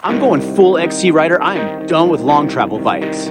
I'm going full XC rider. I am done with long travel bikes.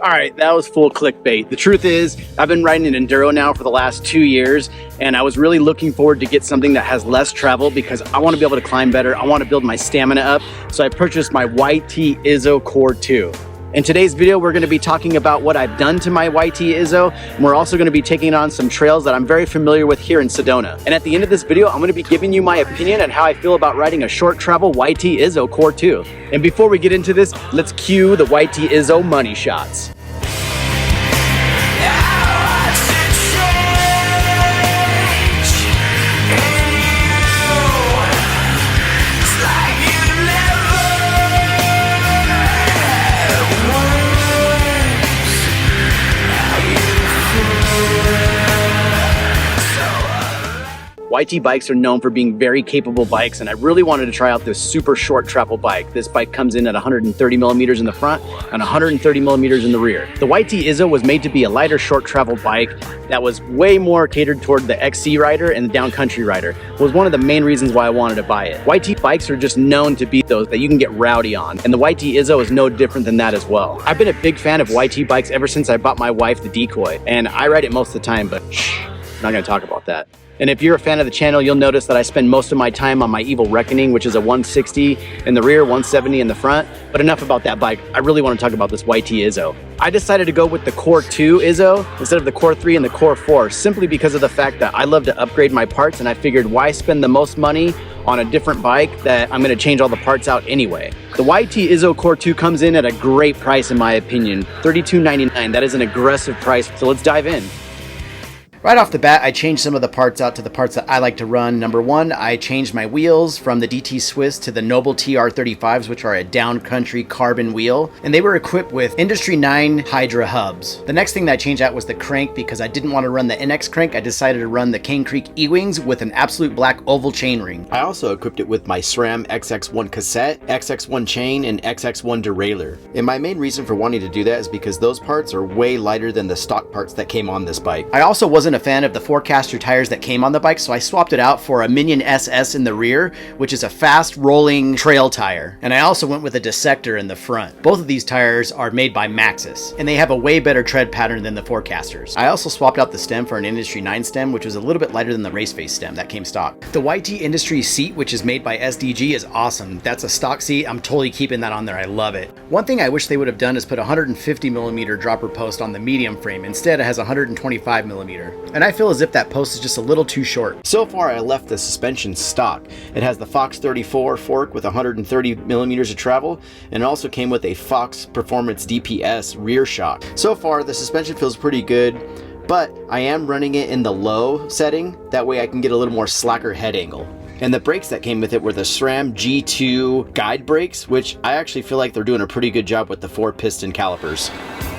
All right, that was full clickbait. The truth is, I've been riding an enduro now for the last 2 years, and I was really looking forward to get something that has less travel because I want to be able to climb better. I want to build my stamina up. So I purchased my YT Izzo Core 2. In today's video, we're going to be talking about what I've done to my YT Izzo, and we're also going to be taking on some trails that I'm very familiar with here in Sedona. And at the end of this video, I'm going to be giving you my opinion on how I feel about riding a short travel YT Izzo Core 2. And before we get into this, let's cue the YT Izzo money shots. YT bikes are known for being very capable bikes, and I really wanted to try out this super short travel bike. This bike comes in at 130 millimeters in the front and 130 millimeters in the rear. The YT Izzo was made to be a lighter short travel bike that was way more catered toward the XC rider and the downcountry rider. It was one of the main reasons why I wanted to buy it. YT bikes are just known to be those that you can get rowdy on, and the YT Izzo is no different than that as well. I've been a big fan of YT bikes ever since I bought my wife the Decoy, and I ride it most of the time, but shh, I'm not gonna talk about that. And if you're a fan of the channel, you'll notice that I spend most of my time on my Evil Reckoning, which is a 160 in the rear, 170 in the front. But enough about that bike. I really want to talk about this YT Izzo. I decided to go with the Core 2 Izzo instead of the Core 3 and the Core 4, simply because of the fact that I love to upgrade my parts, and I figured why spend the most money on a different bike that I'm going to change all the parts out anyway. The YT Izzo Core 2 comes in at a great price in my opinion, $32.99. That is an aggressive price, so let's dive in. Right off the bat, I changed some of the parts out to the parts that I like to run. Number one, I changed my wheels from the DT Swiss to the Noble TR35s, which are a downcountry carbon wheel, and they were equipped with Industry 9 Hydra hubs. The next thing that I changed out was the crank. Because I didn't want to run the NX crank, I decided to run the Cane Creek EEWINGs with an absolute black oval chainring. I also equipped it with my SRAM XX1 cassette, XX1 chain, and XX1 derailleur. And my main reason for wanting to do that is because those parts are way lighter than the stock parts that came on this bike. I also wasn't a fan of the Forecaster tires that came on the bike, so I swapped it out for a Minion SS in the rear, which is a fast rolling trail tire. And I also went with a Dissector in the front. Both of these tires are made by Maxxis, and they have a way better tread pattern than the Forecasters. I also swapped out the stem for an Industry 9 stem, which was a little bit lighter than the Race Face stem that came stock. The YT Industry seat, which is made by SDG, is awesome. That's a stock seat. I'm totally keeping that on there. I love it. One thing I wish they would have done is put a 150 millimeter dropper post on the medium frame. Instead, it has a 125 millimeter. And I feel as if that post is just a little too short. So far, I left the suspension stock. It has the Fox 34 fork with 130 millimeters of travel, and it also came with a Fox Performance DPS rear shock. So far, the suspension feels pretty good, but I am running it in the low setting. That way I can get a little more slacker head angle. And the brakes that came with it were the SRAM G2 guide brakes, which I actually feel like they're doing a pretty good job with the 4-piston calipers.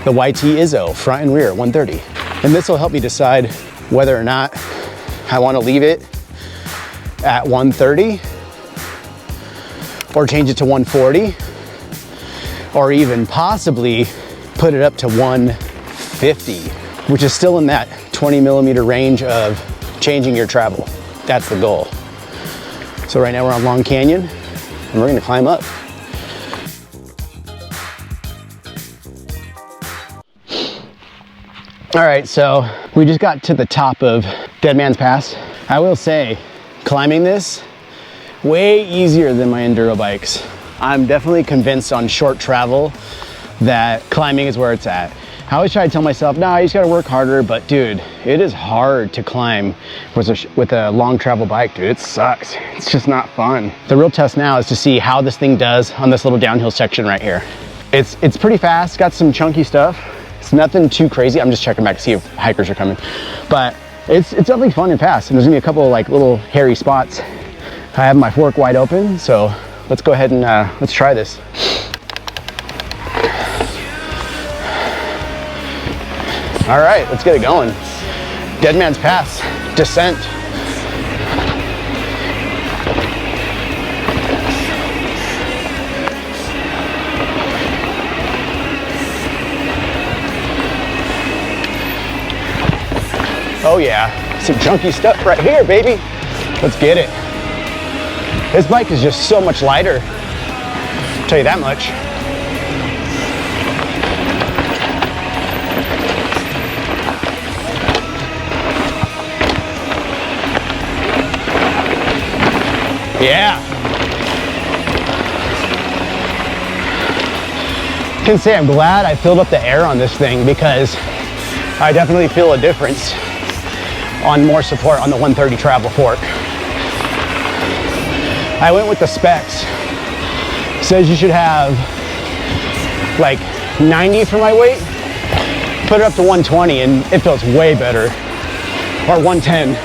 The YT Izzo, front and rear, 130. And this will help me decide whether or not I want to leave it at 130 or change it to 140 or even possibly put it up to 150, which is still in that 20 millimeter range of changing your travel. That's the goal. So right now we're on Long Canyon and we're gonna climb up. All right, so we just got to the top of Dead Man's Pass. I will say, climbing this, way easier than my enduro bikes. I'm definitely convinced on short travel that climbing is where it's at. I always try to tell myself, nah, you just gotta work harder, but dude, it is hard to climb with a long travel bike, dude. It sucks. It's just not fun. The real test now is to see how this thing does on this little downhill section right here. It's pretty fast, got some chunky stuff. It's nothing too crazy. I'm just checking back to see if hikers are coming. But it's definitely fun and fast. And there's gonna be a couple of like little hairy spots. I have my fork wide open, so let's go ahead and let's try this. All right, let's get it going. Dead Man's Pass, descent. Oh yeah, some chunky stuff right here, baby. Let's get it. This bike is just so much lighter. I'll tell you that much. Yeah. I can say I'm glad I filled up the air on this thing because I definitely feel a difference on more support on the 130 travel fork. I went with the specs. Says you should have like 90 for my weight. Put it up to 120 and it feels way better. Or 110.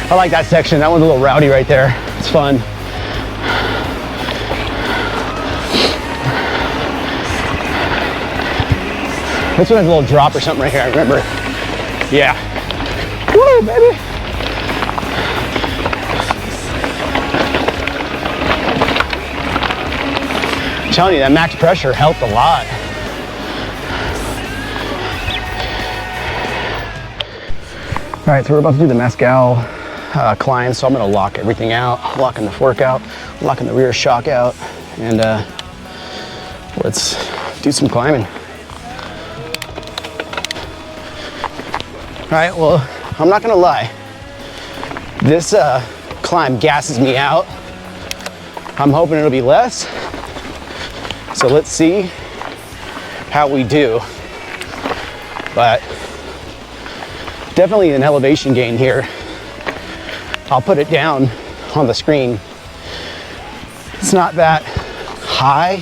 I like that section. That one's a little rowdy right there. It's fun. This one has a little drop or something right here, I remember. Yeah. Woo, baby. I'm telling you, that max pressure helped a lot. All right, so we're about to do the Mescal climb, so I'm gonna lock everything out, locking the fork out, locking the rear shock out, and let's do some climbing. All right, well, I'm not gonna lie. This climb gasses me out. I'm hoping it'll be less. So let's see how we do. But definitely an elevation gain here. I'll put it down on the screen. It's not that high.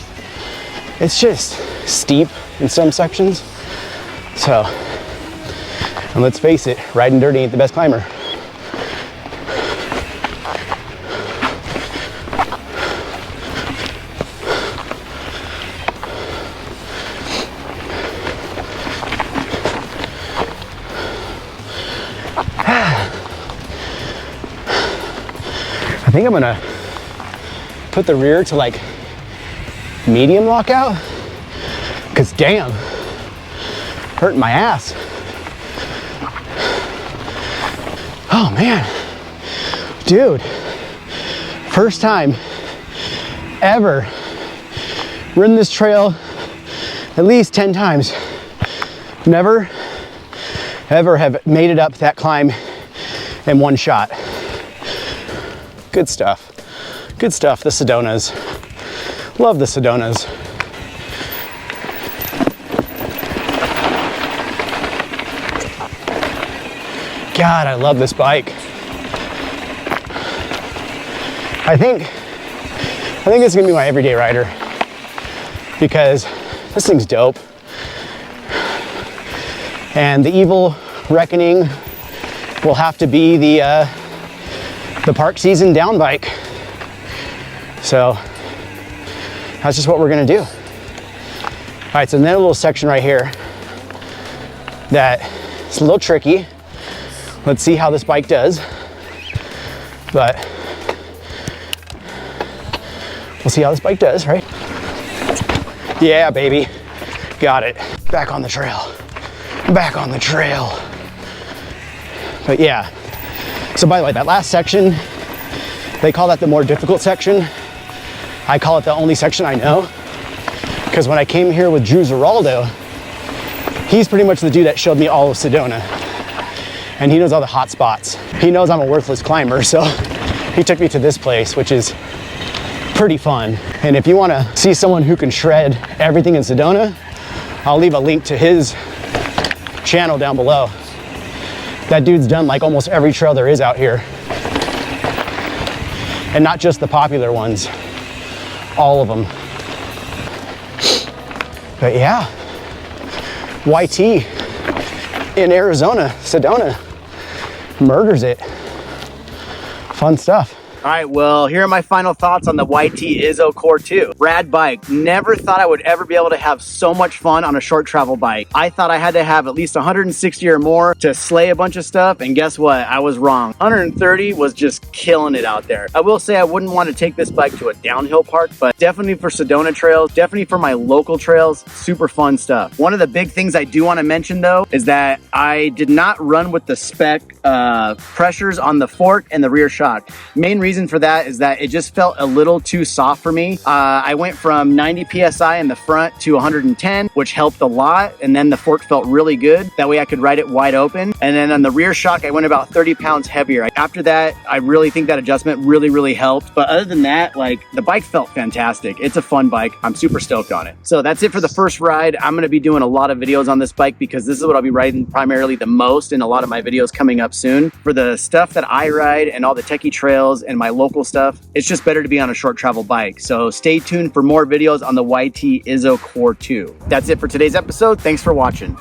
It's just steep in some sections. So, and let's face it, riding dirty ain't the best climber. I think I'm gonna put the rear to like medium lockout, cause damn, hurting my ass. Oh man, dude, first time ever ridden this trail at least 10 times. Never, ever have made it up that climb in one shot. Good stuff. Good stuff, the Sedonas. Love the Sedonas. God, I love this bike. I think this is gonna be my everyday rider because this thing's dope. And the evil reckoning will have to be the park season down bike. So that's just what we're gonna do. All right, so then a little section right here that is a little tricky. Let's see how this bike does. But we'll see how this bike does, right? Yeah, baby, got it. Back on the trail, back on the trail. But yeah, so by the way, that last section, they call that the more difficult section. I call it the only section I know. Because when I came here with Drew Zeraldo, he's pretty much the dude that showed me all of Sedona. And he knows all the hot spots. He knows I'm a worthless climber, so he took me to this place, which is pretty fun. And if you wanna see someone who can shred everything in Sedona, I'll leave a link to his channel down below. That dude's done like almost every trail there is out here. And not just the popular ones, all of them. But yeah, YT in Arizona, Sedona, murders it. Fun stuff. All right, well, here are my final thoughts on the YT Izzo Core 2. Rad bike. Never thought I would ever be able to have so much fun on a short travel bike. I thought I had to have at least 160 or more to slay a bunch of stuff, and guess what? I was wrong. 130 was just killing it out there. I will say I wouldn't want to take this bike to a downhill park, but definitely for Sedona trails, definitely for my local trails, super fun stuff. One of the big things I do want to mention though is that I did not run with the spec pressures on the fork and the rear shock. Main reason for that is that it just felt a little too soft for me. I went from 90 PSI in the front to 110, which helped a lot. And then the fork felt really good. That way I could ride it wide open. And then on the rear shock, I went about 30 pounds heavier. After that, I really think that adjustment really helped. But other than that, like the bike felt fantastic. It's a fun bike. I'm super stoked on it. So that's it for the first ride. I'm going to be doing a lot of videos on this bike because this is what I'll be riding primarily the most in a lot of my videos coming up soon. For the stuff that I ride and all the techie trails and my local stuff, it's just better to be on a short travel bike. So stay tuned for more videos on the YT Izzo Core 2. That's it for today's episode. Thanks for watching.